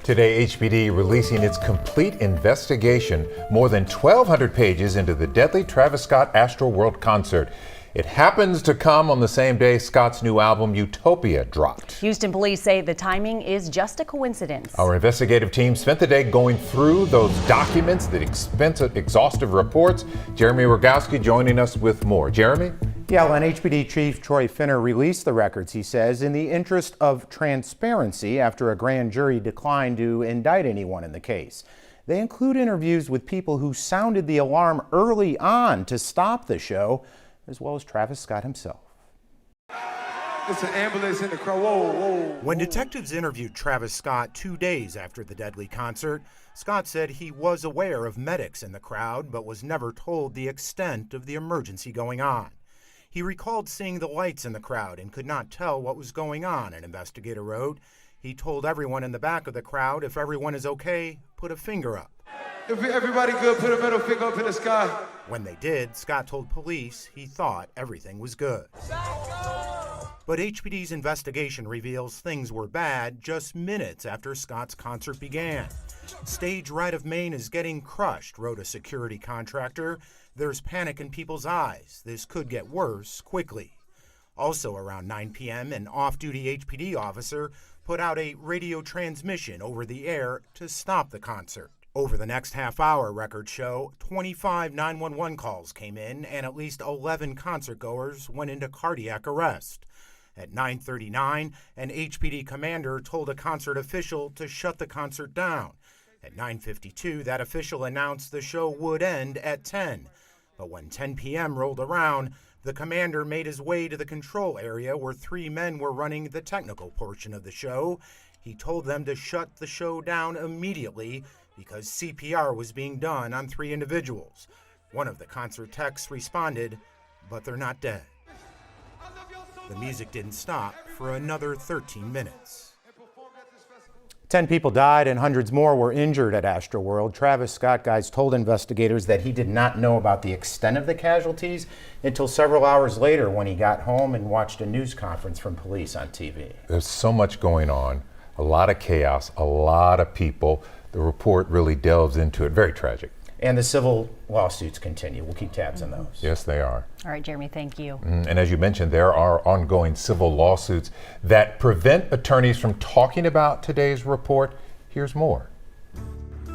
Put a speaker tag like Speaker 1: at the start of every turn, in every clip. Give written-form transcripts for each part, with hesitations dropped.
Speaker 1: Today, HPD releasing its complete investigation, more than 1,200 pages into the deadly Travis Scott Astroworld concert. It happens to come on the same day Scott's new album, Utopia, dropped.
Speaker 2: Houston police say the timing is just a coincidence.
Speaker 1: Our investigative team spent the day going through those documents, the exhaustive reports. Jeremy Rogowski joining us with more. Jeremy?
Speaker 3: Yeah, and HPD Chief Troy Finner released the records, he says, in the interest of transparency after a grand jury declined to indict anyone in the case. They include interviews with people who sounded the alarm early on to stop the show, as well as Travis Scott himself.
Speaker 4: It's an ambulance in the crowd. Whoa, whoa.
Speaker 3: When detectives interviewed Travis Scott 2 days after the deadly concert, Scott said he was aware of medics in the crowd, but was never told the extent of the emergency going on. He recalled seeing the lights in the crowd and could not tell what was going on, an investigator wrote. He told everyone in the back of the crowd, if everyone is okay, put a finger up.
Speaker 4: If everybody good, put a middle finger up in the sky.
Speaker 3: When they did, Scott told police he thought everything was good. But HPD's investigation reveals things were bad just minutes after Scott's concert began. Stage right of Main is getting crushed, wrote a security contractor. There's panic in people's eyes. This could get worse quickly. Also around 9 p.m., an off-duty HPD officer put out a radio transmission over the air to stop the concert. Over the next half hour, records show 25 911 calls came in and at least 11 concertgoers went into cardiac arrest. At 9:39, an HPD commander told a concert official to shut the concert down. At 9:52, that official announced the show would end at 10. But when 10 p.m. rolled around, the commander made his way to the control area where 3 men were running the technical portion of the show. He told them to shut the show down immediately because CPR was being done on 3 individuals. One of the concert techs responded, but they're not dead. The music didn't stop for another 13 minutes. 10 people died and hundreds more were injured at Astroworld. Travis Scott guys told investigators that he did not know about the extent of the casualties until several hours later when he got home and watched a news conference from police on TV.
Speaker 1: There's so much going on, a lot of chaos, a lot of people. The report really delves into it. Very tragic.
Speaker 3: And the civil lawsuits continue. We'll keep tabs on those.
Speaker 1: Yes, they are.
Speaker 2: All right, Jeremy, thank you.
Speaker 1: And as you mentioned, there are ongoing civil lawsuits that prevent attorneys from talking about today's report. Here's more.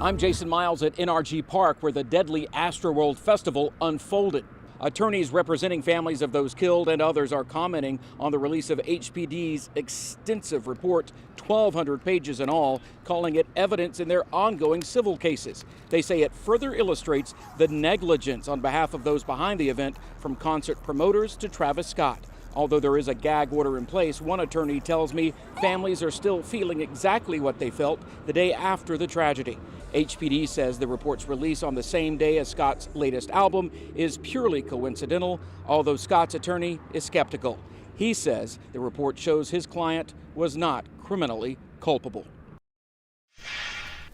Speaker 5: I'm Jason Miles at NRG Park, where the deadly Astroworld Festival unfolded. Attorneys representing families of those killed and others are commenting on the release of HPD's extensive report, 1,200 pages in all, calling it evidence in their ongoing civil cases. They say it further illustrates the negligence on behalf of those behind the event, from concert promoters to Travis Scott. Although there is a gag order in place, one attorney tells me families are still feeling exactly what they felt the day after the tragedy. HPD says the report's release on the same day as Scott's latest album is purely coincidental, although Scott's attorney is skeptical. He says the report shows his client was not criminally culpable.